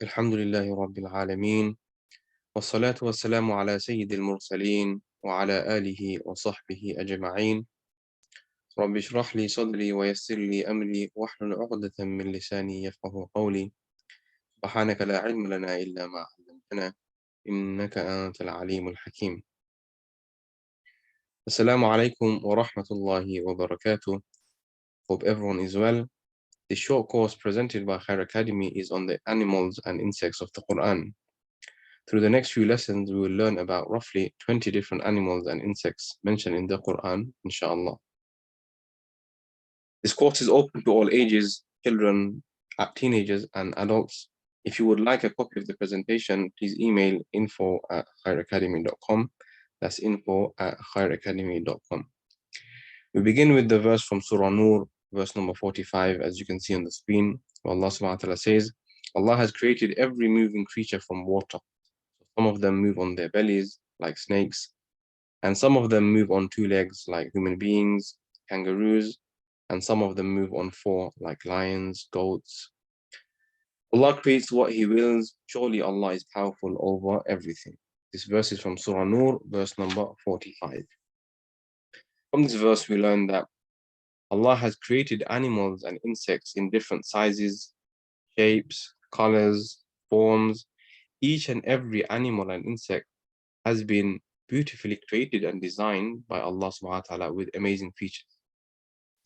الحمد لله رب العالمين والصلاة والسلام على سيد المرسلين وعلى آله وصحبه أجمعين رب اشرح لي صدري ويسر لي أمري واحلل عقدة من لساني يفقه قولي سبحانك لا علم لنا إلا ما علمتنا إنك أنت العليم الحكيم السلام عليكم ورحمة الله وبركاته. Hope everyone is well. The short course presented by Khair Academy is on the animals and insects of the Qur'an. Through the next few lessons, we will learn about roughly 20 different animals and insects mentioned in the Quran, inshallah. This course is open to all ages, children, teenagers, and adults. If you would like a copy of the presentation, please email info@khairacademy.com. That's info@khairacademy.com. We begin with the verse from Surah Nur, verse number 45, as you can see on the screen, where Allah subhanahu wa ta'ala says, Allah has created every moving creature from water. Some of them move on their bellies, like snakes, and some of them move on two legs, like human beings, kangaroos, and some of them move on four, like lions, goats. Allah creates what He wills. Surely Allah is powerful over everything. This verse is from Surah Nur, verse number 45. From this verse, we learn that Allah has created animals and insects in different sizes, shapes, colors, forms. Each and every animal and insect has been beautifully created and designed by Allah subhanahu wa ta'ala with amazing features.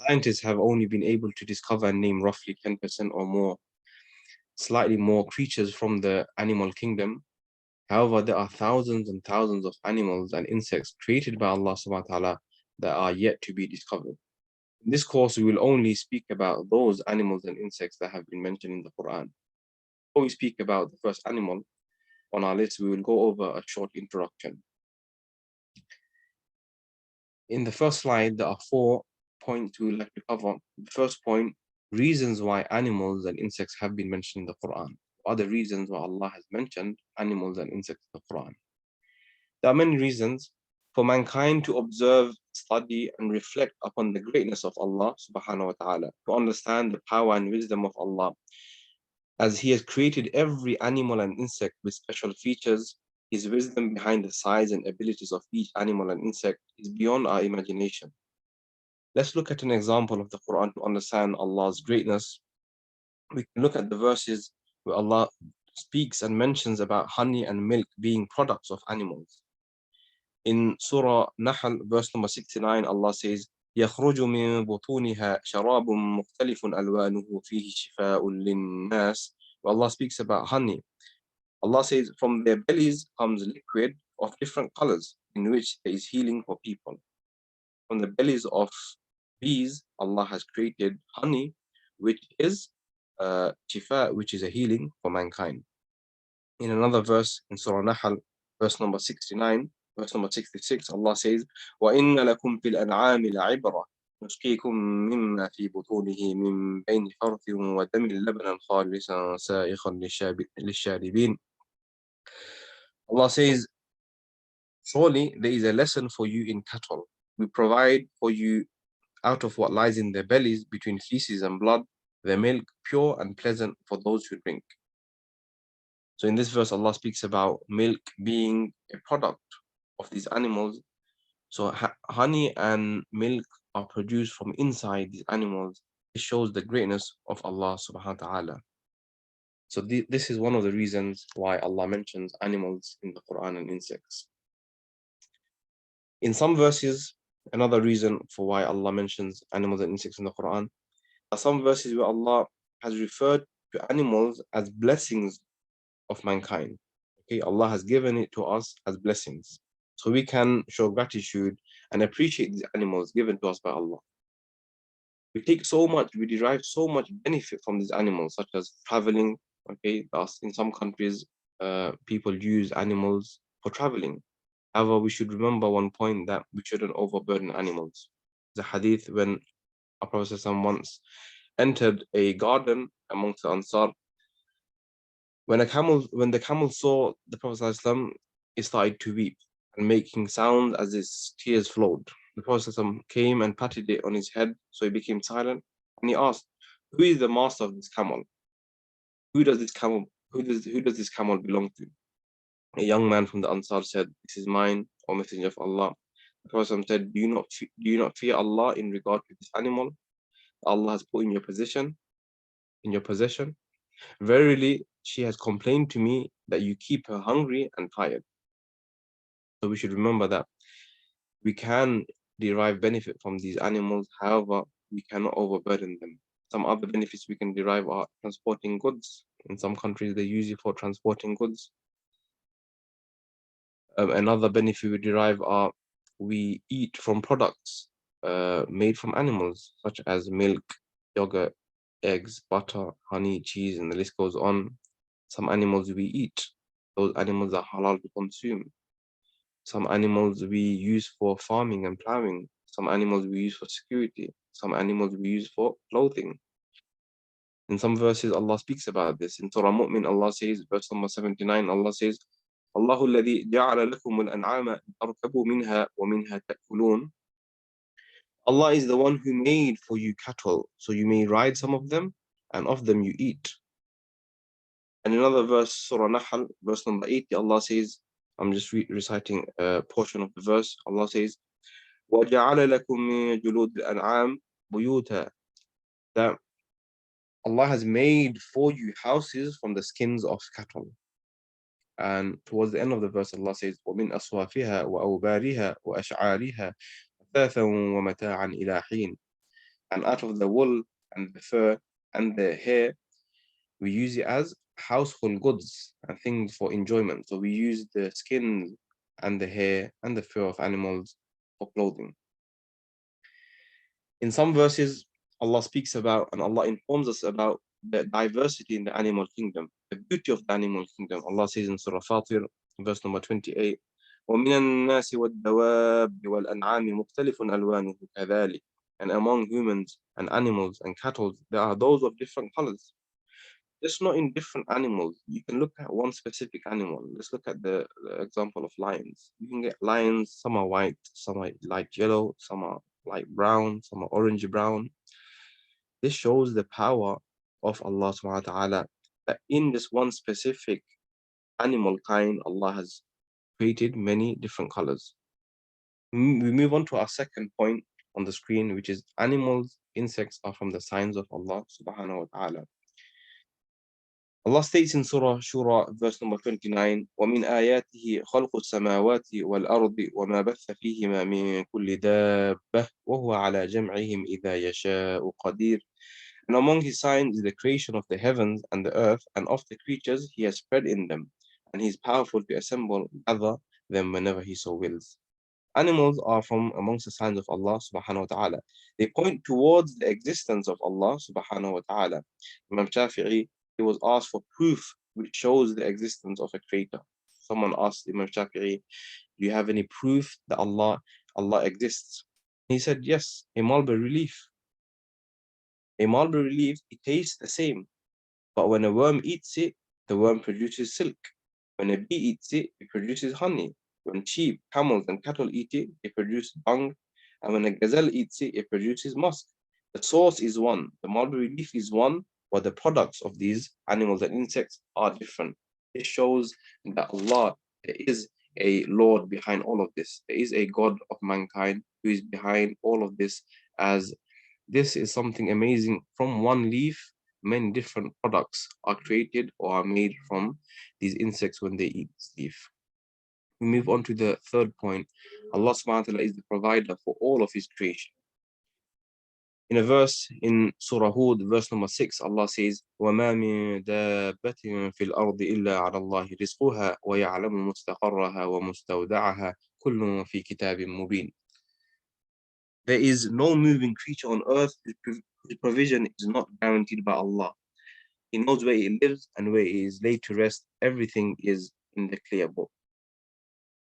Scientists have only been able to discover and name roughly 10% or more, slightly more creatures from the animal kingdom. However, there are thousands and thousands of animals and insects created by Allah subhanahu wa ta'ala that are yet to be discovered. In this course, we will only speak about those animals and insects that have been mentioned in the Quran. Before we speak about the first animal on our list, we will go over a short introduction. In the first slide, there are 4 points we would like to cover. The first point, reasons why animals and insects have been mentioned in the Quran. What are the reasons why Allah has mentioned animals and insects in the Quran? There are many reasons for mankind to observe, study, and reflect upon the greatness of Allah subhanahu wa ta'ala, to understand the power and wisdom of Allah. As He has created every animal and insect with special features, His wisdom behind the size and abilities of each animal and insect is beyond our imagination. Let's look at an example of the Quran to understand Allah's greatness. We can look at the verses where Allah speaks and mentions about honey and milk being products of animals. In Surah Nahl, verse number 69, Allah says, يخرج من بطونها شراب مختلف ألوانه فيه شفاء للناس. Where Allah speaks about honey. Allah says, from their bellies comes liquid of different colors in which there is healing for people. From the bellies of bees, Allah has created honey, which is shifa, which is a healing for mankind. In another verse, in Surah Nahl, verse number 69, verse number 66, Allah says, وَإِنَّ لَكُمْ فِي الْأَنْعَامِ لَعِبْرَةً نسقيكم مما في بطونه من بين فرث ودم لبنا خالصا سائغا للشاربين. Allah says, surely there is a lesson for you in cattle. We provide for you out of what lies in their bellies between feces and blood, their milk pure and pleasant for those who drink. So in this verse, Allah speaks about milk being a product of these animals. So honey and milk are produced from inside these animals. It shows the greatness of Allah subhanahu wa ta'ala. So this is one of the reasons why Allah mentions animals in the Quran and insects. In some verses, another reason for why Allah mentions animals and insects in the Quran are some verses where Allah has referred to animals as blessings of mankind. Okay, Allah has given it to us as blessings. So we can show gratitude and appreciate these animals given to us by Allah. We derive so much benefit from these animals, such as traveling. Okay, thus in some countries, people use animals for traveling. However, we should remember one point, that we shouldn't overburden animals. The hadith when our Prophet once entered a garden amongst the Ansar. When the camel saw the Prophet it started to weep and making sounds as its tears flowed. The Prophet came and patted it on his head, so he became silent, and he asked, who is the master of this camel? Who does this camel who does this camel belong to? A young man from the Ansar said, "This is mine, O Messenger of Allah." The Prophet said, "Do you not fear Allah in regard to this animal Allah has put in your possession? Verily, she has complained to me that you keep her hungry and tired." So we should remember that we can derive benefit from these animals. However, we cannot overburden them. Some other benefits we can derive are transporting goods. In some countries, they use it for transporting goods. Another benefit we derive are we eat from products made from animals, such as milk, yogurt, eggs, butter, honey, cheese, and the list goes on. Some animals we eat. Those animals are halal to consume. Some animals we use for farming and plowing. Some animals we use for security. Some animals we use for clothing. In some verses, Allah speaks about this. In Surah Mu'min, Allah says, verse number 79, Allah says, الله الذي جعل لكم الأنعام تركبوا منها ومنها تأكلون. Allah is the one who made for you cattle, so you may ride some of them, and of them you eat. And another verse, Surah Nahl, verse number 80, Allah says, I'm just reciting a portion of the verse. Allah says, وَجَعَلَ لَكُم مِّن جُلُودِ الْأَنْعَامِ بُيُوتًا. That Allah has made for you houses from the skins of cattle. And towards the end of the verse, Allah says, وَمِنْ أَصْوَافِهَا وَأَوْبَارِهَا وَأَشْعَارِهَا أَثَاثًا وَمَتَاعًا إِلَى حِينٍ. And out of the wool and the fur and the hair, we use it as household goods and things for enjoyment. So we use the skins and the hair and the fur of animals for clothing. In some verses, Allah speaks about and Allah informs us about the diversity in the animal kingdom, the beauty of the animal kingdom. Allah says in Surah Fatir, verse number 28, وَمِنَ النَّاسِ وَالدَّوَابِّ وَالْأَنْعَامِ مُخْتَلِفٌ أَلْوَانُهُ كَذَلِكَ. And among humans and animals and cattle, there are those of different colors. Just not in different animals. You can look at one specific animal. Let's look at the example of lions. You can get lions, some are white, some are light yellow, some are light brown, some are orange brown. This shows the power of Allah subhanahu wa ta'ala that in this one specific animal kind, Allah has created many different colors. We move on to our second point on the screen, which is animals, insects are from the signs of Allah subhanahu wa ta'ala. Allah states in Surah Shura, verse number 29, وَمِنْ آيَاتِهِ خَلْقُ السَّمَاوَاتِ وَالْأَرْضِ وَمَا بَثَّ فِيهِمَا مِنْ كُلِّ دَابَّةٍ وَهُوَ عَلَى جَمْعِهِمْ إِذَا يَشَاءُ قَدِيرٌ. And among his signs is the creation of the heavens and the earth, and of the creatures he has spread in them, and he is powerful to assemble, gather them whenever he so wills. Animals are from amongst the signs of Allah subhanahu wa ta'ala. They point towards the existence of Allah subhanahu wa ta'ala. Imam Shafi'i, he was asked for proof which shows the existence of a creator. Someone asked Imam Shafi'i, do you have any proof that Allah exists? He said, yes, a mulberry leaf. A mulberry leaf, it tastes the same, but when a worm eats it, the worm produces silk. When a bee eats it, it produces honey. When sheep, camels, and cattle eat it, they produce dung. And when a gazelle eats it, it produces musk. The source is one, the mulberry leaf is one, but the products of these animals and insects are different. It shows that Allah, there is a Lord behind all of this. There is a God of mankind who is behind all of this, as this is something amazing. From one leaf, many different products are created or are made from these insects when they eat this leaf. We move on to the third point. Allah subhanahu wa ta'ala is the provider for all of his creation. In a verse in Surah Hud, verse number 6, Allah says, وَمَا مِن دَابَّةٍ فِي الْأَرْضِ إِلَّا عَلَى اللَّهِ رِزْقُهَا وَيَعْلَمُ مُسْتَقَرَّهَا وَمُسْتَوْدَعَهَا كُلٌّ فِي كِتَابٍ مُبِينٍ. There is no moving creature on earth whose provision is not guaranteed by Allah. He knows where it lives and where it is laid to rest. Everything is in the clear book.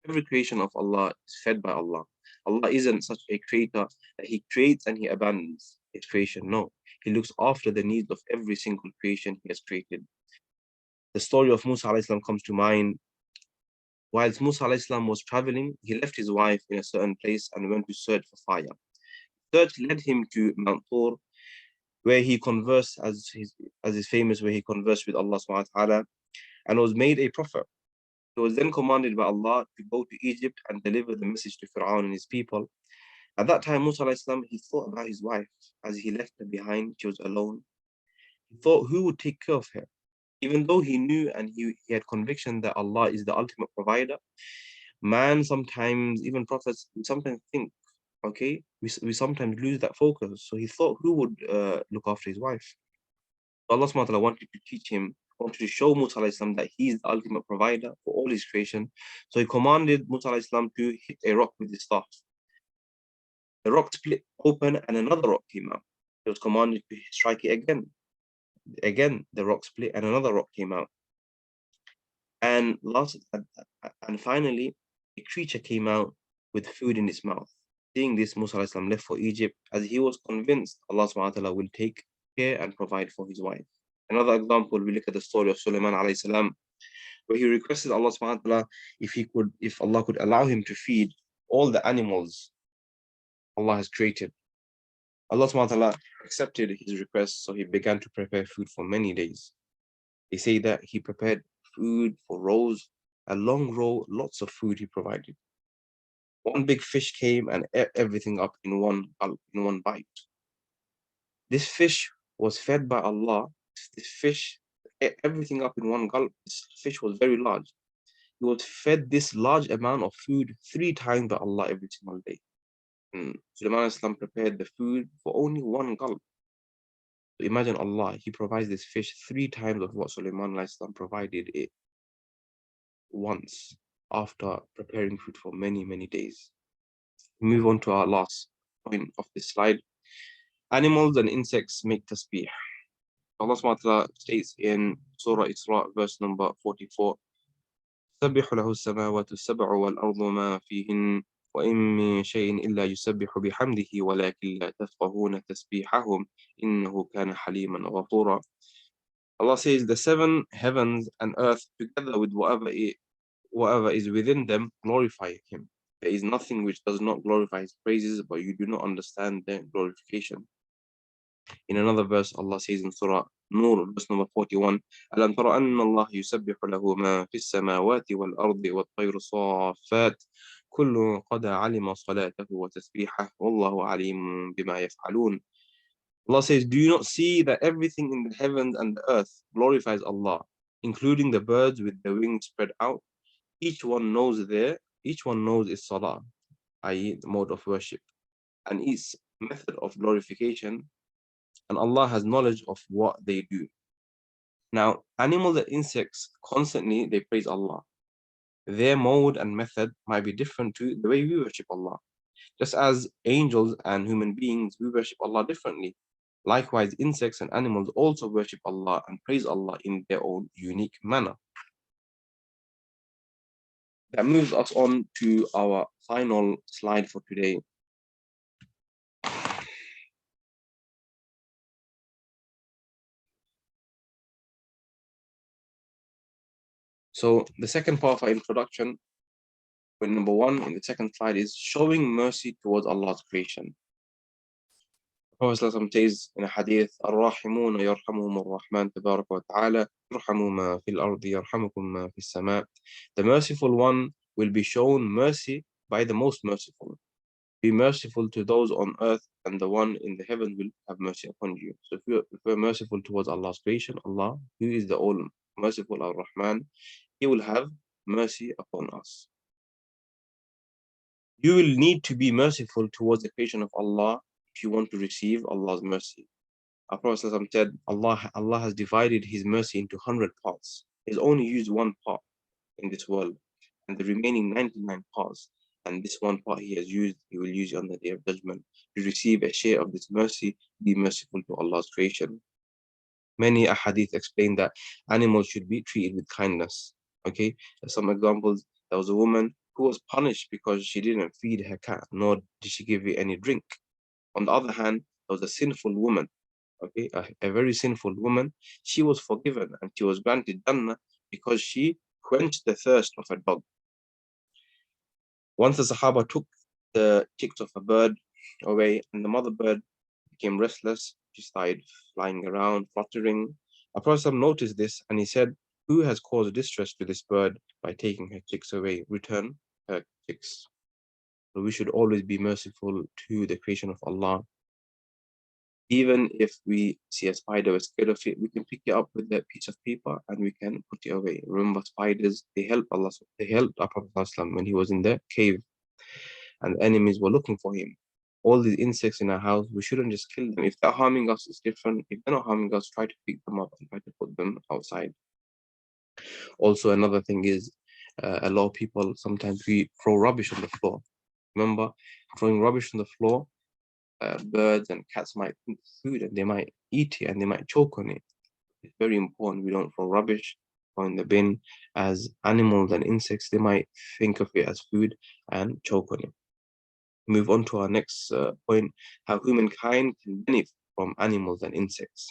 Every creation of Allah is fed by Allah. Allah isn't such a creator that he creates and he abandons his creation. No, he looks after the needs of every single creation he has created. The story of Musa alayhi salam comes to mind. Whilst Musa alayhi salam was traveling, he left his wife in a certain place and went to search for fire. Search led him to Mount Tur, where he conversed, as is famous, where he conversed with Allah subhanahu wa ta'ala. and was made a prophet. He was then commanded by Allah to go to Egypt and deliver the message to Fir'aun and his people. At that time, Musa alayhi salam, he thought about his wife. As he left her behind, she was alone. He thought, who would take care of her? Even though he knew and he had conviction that Allah is the ultimate provider, man sometimes, even prophets, we sometimes think, okay, we sometimes lose that focus. So he thought, who would look after his wife? Allah subhanahu wa ta'ala wanted to teach him, wanted to show Musa alayhi salam that he is the ultimate provider for all his creation. So he commanded Musa alayhi salam to hit a rock with his staff. The rock split open and another rock came out. He was commanded to strike it again. Again, the rock split and another rock came out. And finally, a creature came out with food in its mouth. Seeing this, Musa alayhi salam left for Egypt as he was convinced Allah subhanahu wa ta'ala will take care and provide for his wife. Another example, we look at the story of Sulaiman alayhi salam, where he requested Allah subhanahu wa ta'ala if Allah could allow him to feed all the animals Allah has created. Allah subhanahu wa ta'ala accepted his request, so he began to prepare food for many days. They say that he prepared food for rows, a long row, lots of food he provided. One big fish came and ate everything up in one bite. This fish was fed by Allah. This fish ate everything up in one gulp. This fish was very large. He was fed this large amount of food 3 times by Allah every single day. Sulaiman Islam prepared the food for only one gulp. So imagine Allah, He provides this fish 3 times of what Sulaiman Islam provided it once after preparing food for many, many days. Move on to our last point of this slide. Animals and insects make tasbih. Allah subhanahu wa ta'ala states in Surah Isra, verse number 44, تسبح له السماوات السبع والأرض ما فيهن وإن من شيء إلا يسبح بحمده ولكن لا تفقهون تسبيحهم إنه كان حليما غفورا. Allah says the 7 heavens and earth together with whatever is within them glorify Him. There is nothing which does not glorify His praises, but you do not understand their glorification. In another verse, Allah says in Surah Nur, verse number 41, أَلَمْ تَرَ أَنَّ اللَّهَ يُسَبِّحُ لَهُ مَا فِي السَّمَاوَاتِ وَالْأَرْضِ وَالطَّيْرُ صَافَّاتٍ كُلٌّ قَدْ عَلِمَ صَلَاتَهُ وَتَسْبِيحَهُ وَاللَّهُ عَلِيمٌ بِمَا يَفْعَلُونَ. Allah says, do you not see that everything in the heavens and the earth glorifies Allah, including the birds with their wings spread out? Each one knows its salah, i.e. the mode of worship, and its method of glorification, and Allah has knowledge of what they do. Now, animals and insects constantly they praise Allah. Their mode and method might be different to the way we worship Allah. Just as angels and human beings, we worship Allah differently. Likewise, insects and animals also worship Allah and praise Allah in their own unique manner. That moves us on to our final slide for today. So the second part of our introduction, point number 1 in the second slide, is showing mercy towards Allah's creation. Prophet says in a hadith, الراحمون يرحمهم الرحمن تبارك وتعالى ارحموا ما في الأرض يرحمكم ما في السماء. The merciful one will be shown mercy by the most merciful. Be merciful to those on earth, and the one in the heaven will have mercy upon you. So if we're merciful towards Allah's creation, Allah, who is the all merciful Ar-Rahman, He will have mercy upon us. You will need to be merciful towards the creation of Allah if you want to receive Allah's mercy. Our Prophet said, Allah has divided His mercy into 100 parts. He's only used one part in this world, and the remaining 99 parts, and this one part He will use on the Day of Judgment to receive a share of this mercy. Be merciful to Allah's creation. Many ahadith explain that animals should be treated with kindness. Okay, some examples. There was a woman who was punished because she didn't feed her cat, nor did she give it any drink. On the other hand, there was a sinful woman, okay, a very sinful woman. She was forgiven and she was granted Jannah because she quenched the thirst of a dog. Once the Sahaba took the chicks of a bird away, and the mother bird became restless. She started flying around, fluttering. A Prophet noticed this and he said, Who has caused distress to this bird by taking her chicks away? Return her chicks. So we should always be merciful to the creation of Allah. Even if we see a spider, we're scared of it, we can pick it up with that piece of paper and we can put it away. Remember, spiders, they helped Allah, they helped our Prophet ﷺ when he was in the cave and the enemies were looking for him. All these insects in our house, we shouldn't just kill them. If they're harming us, it's different. If they're not harming us, try to pick them up and try to put them outside. Also, another thing is a lot of people sometimes we throw rubbish on the floor. Remember, throwing rubbish on the floor, birds and cats might think it's food and they might eat it and they might choke on it. It's very important we don't throw rubbish or in the bin, as animals and insects, they might think of it as food and choke on it. Move on to our next point, how humankind can benefit from animals and insects.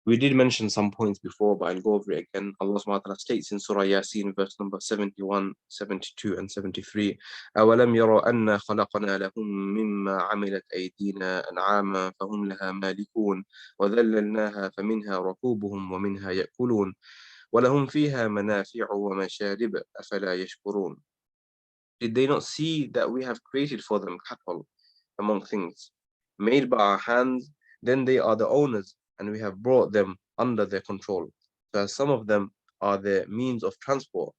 We did mention some points before, but I'll go over it again. Allah subhanahu wa ta'ala states in Surah Yasin, verse number 71, 72, and 73, أَوَلَمْ يَرَوْا أَنَّا خَلَقْنَا لَهُم مِّمَّا عَمِلَتْ أَيْدِينَا أَنْعَامًا فَهُمْ لَهَا مَالِكُونَ وَذَلَّلْنَاهَا فَمِنْهَا رَكُوبُهُمْ وَمِنْهَا يَأْكُلُونَ وَلَهُمْ فِيهَا مَنَافِعُ وَمَشَارِبُ أَفَلَا يَشْكُرُونَ. Did they not see that we have created for them cattle among things made by our hands? Then they are the owners, and we have brought them under their control. So as some of them are the means of transport,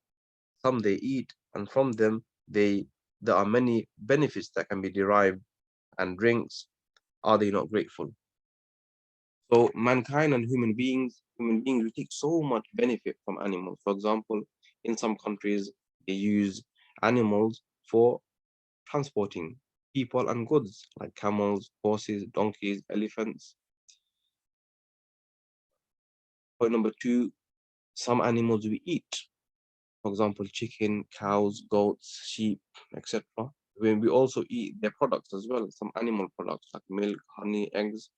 some they eat, and from them there are many benefits that can be derived, and drinks. Are they not grateful? So mankind and human beings, we take so much benefit from animals. For example, in some countries, they use animals for transporting people and goods, like camels, horses, donkeys, elephants. Point number two, some animals we eat. For example, chicken, cows, goats, sheep, etc. When we also eat their products as well, some animal products like milk, honey, eggs.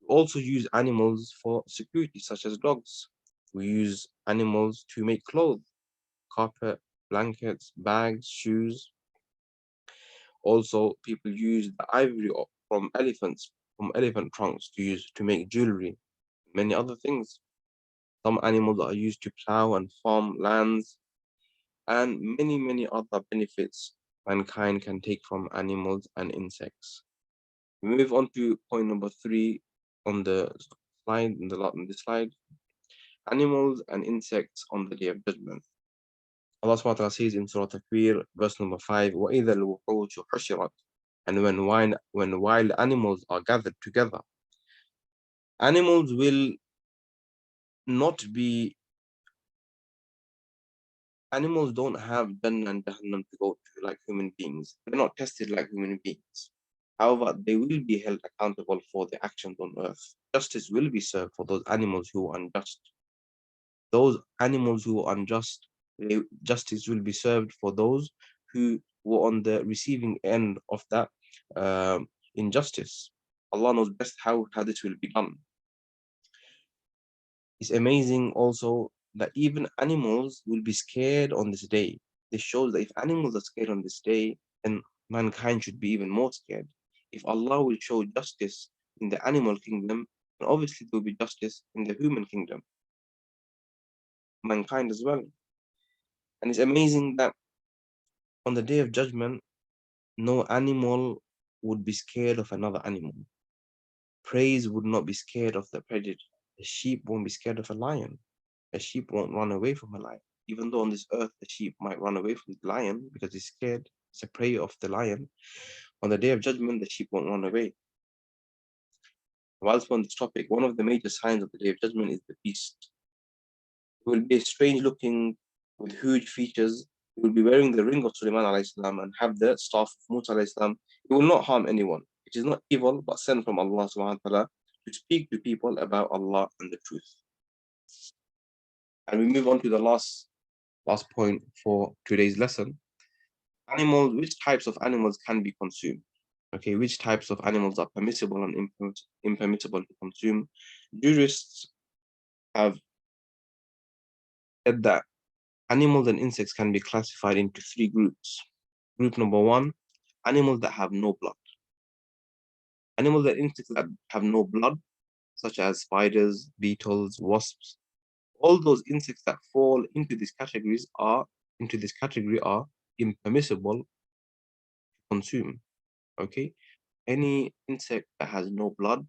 We also use animals for security, such as dogs. We use animals to make clothes, carpet, blankets, bags, shoes. Also, people use the ivory from elephant trunks to use to make jewelry, many other things. Some animals are used to plow and farm lands, and many other benefits mankind can take from animals and insects. We move on to point number three on the slide, in the slide, animals and insects on the Day of Judgment. Allah subhanahu wa ta'ala says in Surah Takwir, verse number 5, وَإِذَا الْوُحُوشُ حُشِرَتْ. And when wild animals are gathered together, animals will not be, animals don't have Jannah and Jahannam to go to like human beings. They're not tested like human beings. However, they will be held accountable for their actions on earth. Justice will be served for those animals who are unjust. Those animals who are unjust, justice will be served for those who were on the receiving end of that injustice. Allah knows best how this will be done. It's amazing also that even animals will be scared on this day. This shows that if animals are scared on this day, then mankind should be even more scared. If Allah will show justice in the animal kingdom, then obviously there will be justice in the human kingdom, mankind as well. And it's amazing that on the day of judgment, no animal would be scared of another animal. Praise would not be scared of the predator. The sheep won't be scared of a lion. A sheep won't run away from a lion. Even though on this earth the sheep might run away from the lion because he's scared, it's a prey of the lion. On the day of judgment, the sheep won't run away. Whilst on this topic, one of the major signs of the day of judgment is the beast. It will be strange looking with huge features. It will be wearing the ring of Sulaiman alayhi salam and have the staff of Musa alayhi salam. It will not harm anyone. It is not evil, but sent from Allah subhanahu wa ta'ala to speak to people about Allah and the truth. And we move on to the last point for today's lesson. Animals, which types of animals can be consumed? Okay, which types of animals are permissible and impermissible to consume? Jurists have said that animals and insects can be classified into three groups. Group number one, animals that have no blood. Animals and insects that have no blood, such as spiders, beetles, wasps, All those insects that fall into this category are impermissible to consume. Okay, any insect that has no blood,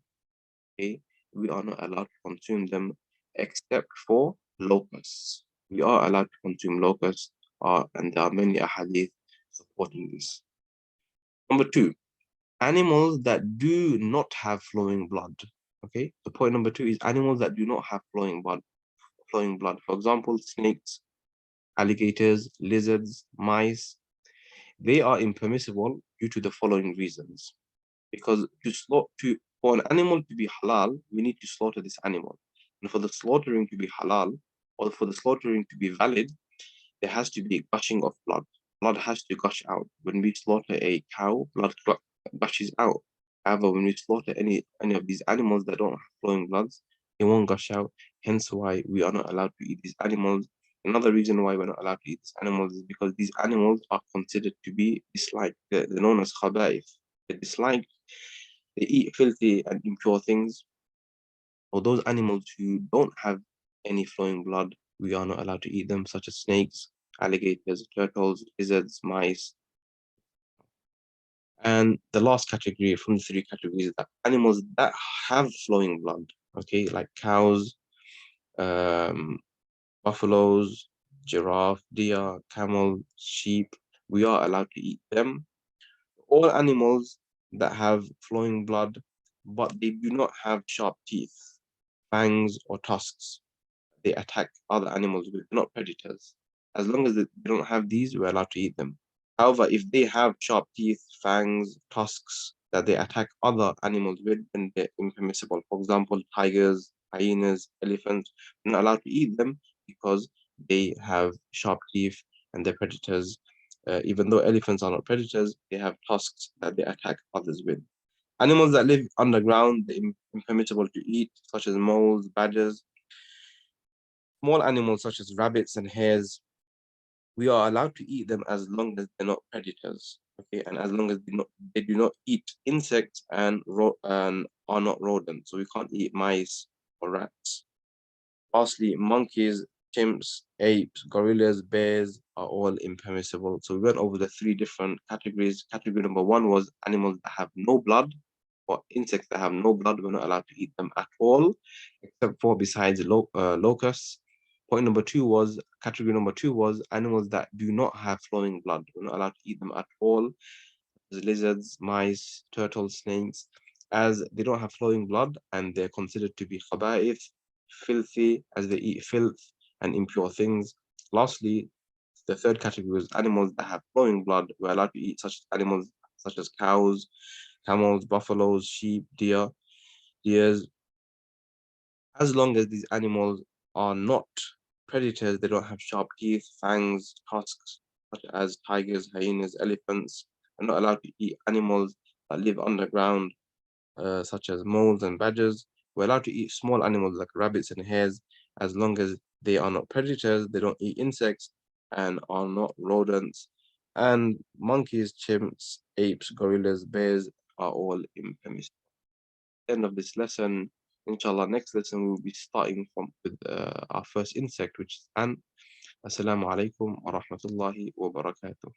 okay, we are not allowed to consume them except for locusts. We are allowed to consume locusts, and there are many ahadith supporting this. Number two, animals that do not have flowing blood. Okay, the point number two is animals that do not have flowing blood. Flowing blood. For example, snakes, alligators, lizards, mice. They are impermissible due to the following reasons. Because for an animal to be halal, we need to slaughter this animal. And for the slaughtering to be halal, or for the slaughtering to be valid, there has to be a gushing of blood. Blood has to gush out. When we slaughter a cow, gushes out. However, when we slaughter any of these animals that don't have flowing bloods, they won't gush out. Hence why we are not allowed to eat these animals. Another reason why we're not allowed to eat these animals is because these animals are considered to be disliked. They're known as khaba'ith. They're disliked. They eat filthy and impure things. For those animals who don't have any flowing blood, we are not allowed to eat them, such as snakes, alligators, turtles, lizards, mice. And the last category from the three categories is that animals that have flowing blood, okay, like cows, um, buffaloes, giraffe, deer, camel, sheep, we are allowed to eat them. All animals that have flowing blood, but they do not have sharp teeth, fangs, or tusks, they attack other animals with, not predators. As long as they don't have these, we're allowed to eat them. However, if they have sharp teeth, fangs, tusks that they attack other animals with, then they're impermissible. For example, tigers, hyenas, elephants, we're not allowed to eat them because they have sharp teeth and they're predators. Even though elephants are not predators, they have tusks that they attack others with. Animals that live underground, they're impermissible to eat, such as moles, badgers. Small animals such as rabbits and hares, we are allowed to eat them as long as they're not predators. Okay, and as long as they do not eat insects and are not rodents. So we can't eat mice or rats. Lastly, monkeys, chimps, apes, gorillas, bears are all impermissible. So we went over the three different categories. Category number one was animals that have no blood, or insects that have no blood. We're not allowed to eat them at all, except for besides locusts. Category number two was animals that do not have flowing blood. We're not allowed to eat them at all. Lizards, mice, turtles, snakes, as they don't have flowing blood and they're considered to be khaba'ith, filthy, as they eat filth and impure things. Lastly, the third category is animals that have flowing blood. We're allowed to eat such animals such as cows, camels, buffaloes, sheep, deers, as long as these animals are not predators, they don't have sharp teeth, fangs, tusks, such as tigers, hyenas, elephants. Are not allowed to eat animals that live underground, such as moles and badgers. We're allowed to eat small animals like rabbits and hares, as long as they are not predators, they don't eat insects, and are not rodents. And monkeys, chimps, apes, gorillas, bears are all impermissible. End of this lesson. Inshallah, next lesson we will be starting from with our first insect, which is ant. Assalamu alaikum wa rahmatullahi wa barakatuh.